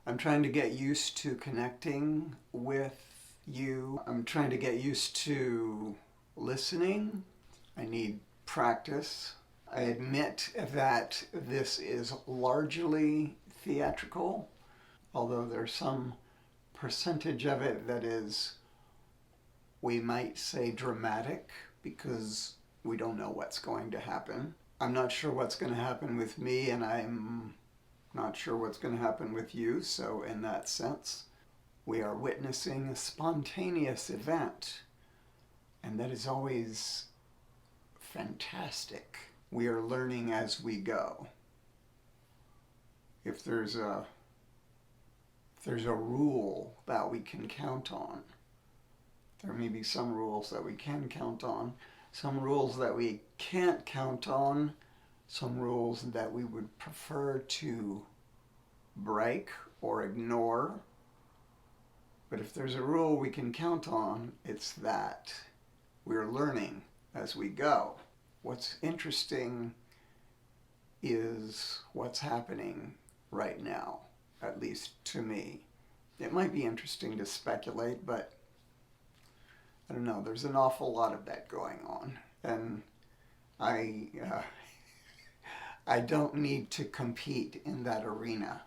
I'm trying to get used to connecting with you. I'm trying to get used to listening. I need practice. I admit that this is largely theatrical, although there's some percentage of it that is, we might say, dramatic, because we don't know what's going to happen. I'm not sure what's going to happen with me, and I'm not sure what's going to happen with you, so in that sense, we are witnessing a spontaneous event, and that is always fantastic. We are learning as we go. If there's a rule that we can count on, there may be some rules that we can count on, some rules that we can't count on, some rules that we would prefer to break or ignore. But if there's a rule we can count on, it's that we're learning as we go. What's interesting is what's happening right now, at least to me. It might be interesting to speculate, but I don't know, there's an awful lot of that going on. And I don't need to compete in that arena.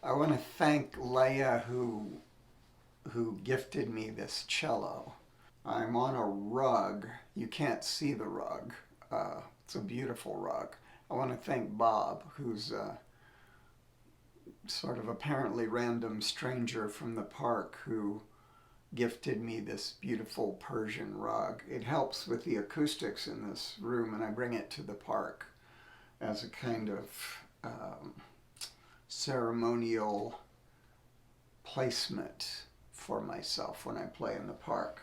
I want to thank Leia who gifted me this cello. I'm on a rug. You can't see the rug. It's a beautiful rug. I want to thank Bob, who's a sort of apparently random stranger from the park who gifted me this beautiful Persian rug. It helps with the acoustics in this room, and I bring it to the park as a kind of ceremonial placement for myself when I play in the park.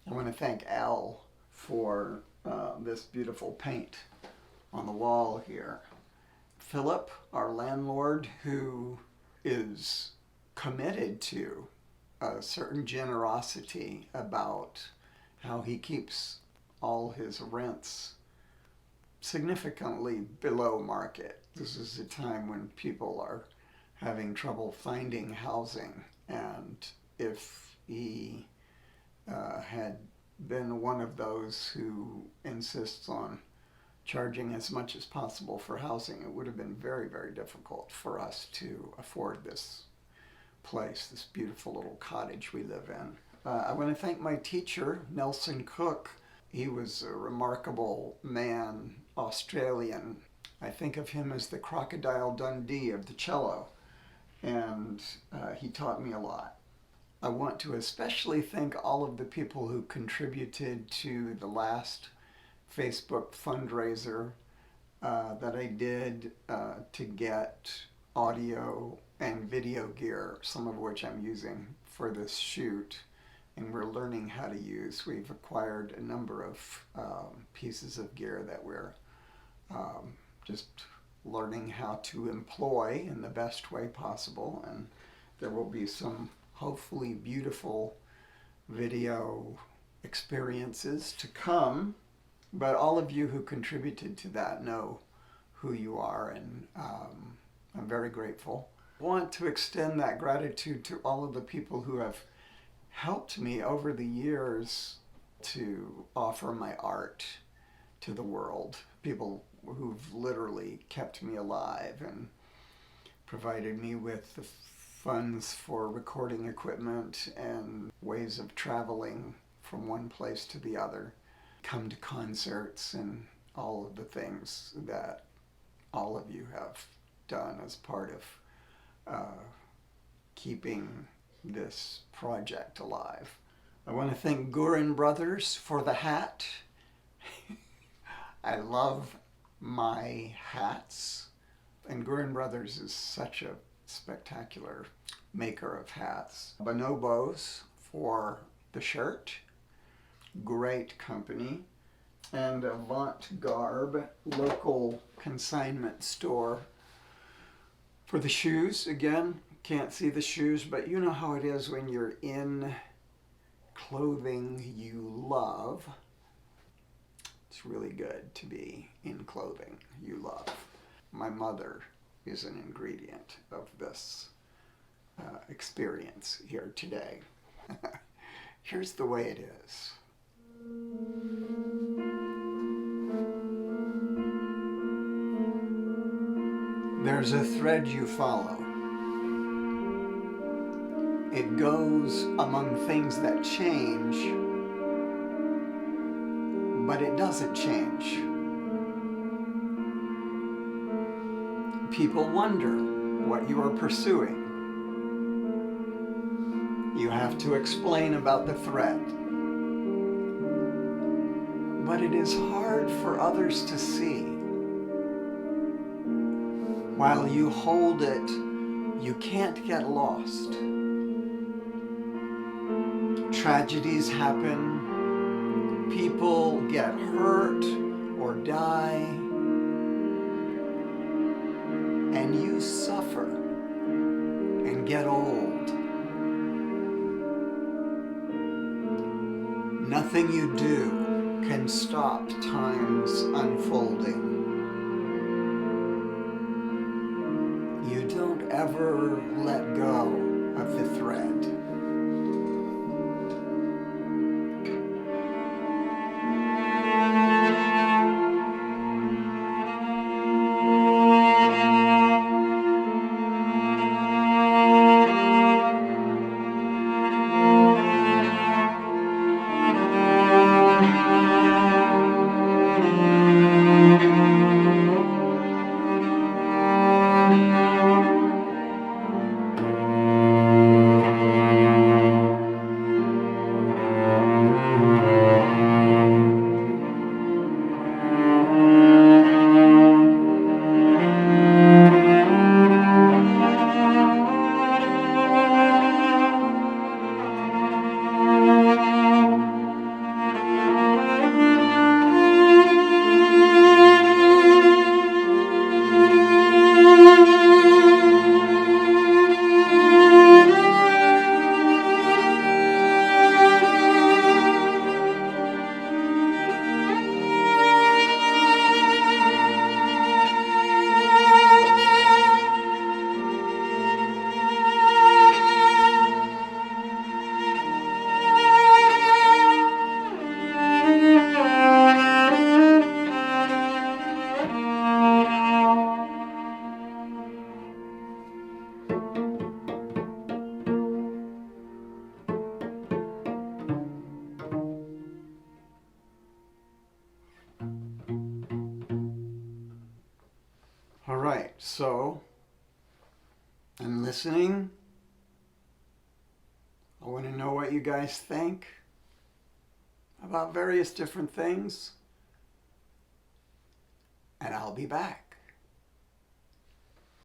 I want to thank Al for this beautiful paint on the wall here. Philip, our landlord, who is committed to a certain generosity about how he keeps all his rents significantly below market. This is a time when people are having trouble finding housing, and if he had been one of those who insists on charging as much as possible for housing, it would have been very, very difficult for us to afford this place, this beautiful little cottage we live in. I want to thank my teacher, Nelson Cook. He was a remarkable man, Australian. I think of him as the Crocodile Dundee of the cello, and he taught me a lot. I want to especially thank all of the people who contributed to the last Facebook fundraiser that I did to get audio and video gear, some of which I'm using for this shoot, and we're learning how to use. We've acquired a number of pieces of gear that we're just learning how to employ in the best way possible, and there will be some hopefully beautiful video experiences to come. But all of you who contributed to that know who you are, and I'm very grateful. I want to extend that gratitude to all of the people who have helped me over the years to offer my art to the world. People who've literally kept me alive and provided me with the funds for recording equipment and ways of traveling from one place to the other, come to concerts, and all of the things that all of you have done as part of keeping this project alive. I want to thank Gurin Brothers for the hat. I love my hats, and Gurin Brothers is such a spectacular maker of hats. Bonobos for the shirt, great company, and Avant Garb, local consignment store, for the shoes. Again, can't see the shoes, but you know how it is when you're in clothing you love. It's really good to be in clothing you love. My mother is an ingredient of this experience here today. Here's the way it is. There's a thread you follow. It goes among things that change, but it doesn't change. People wonder what you are pursuing. You have to explain about the thread. But it is hard for others to see. While you hold it, you can't get lost. Tragedies happen, people get hurt or die, and you suffer and get old. Nothing you do can stop time's unfolding. You don't ever let go of the thread. All right, so I'm listening. I want to know what you guys think about various different things. And I'll be back.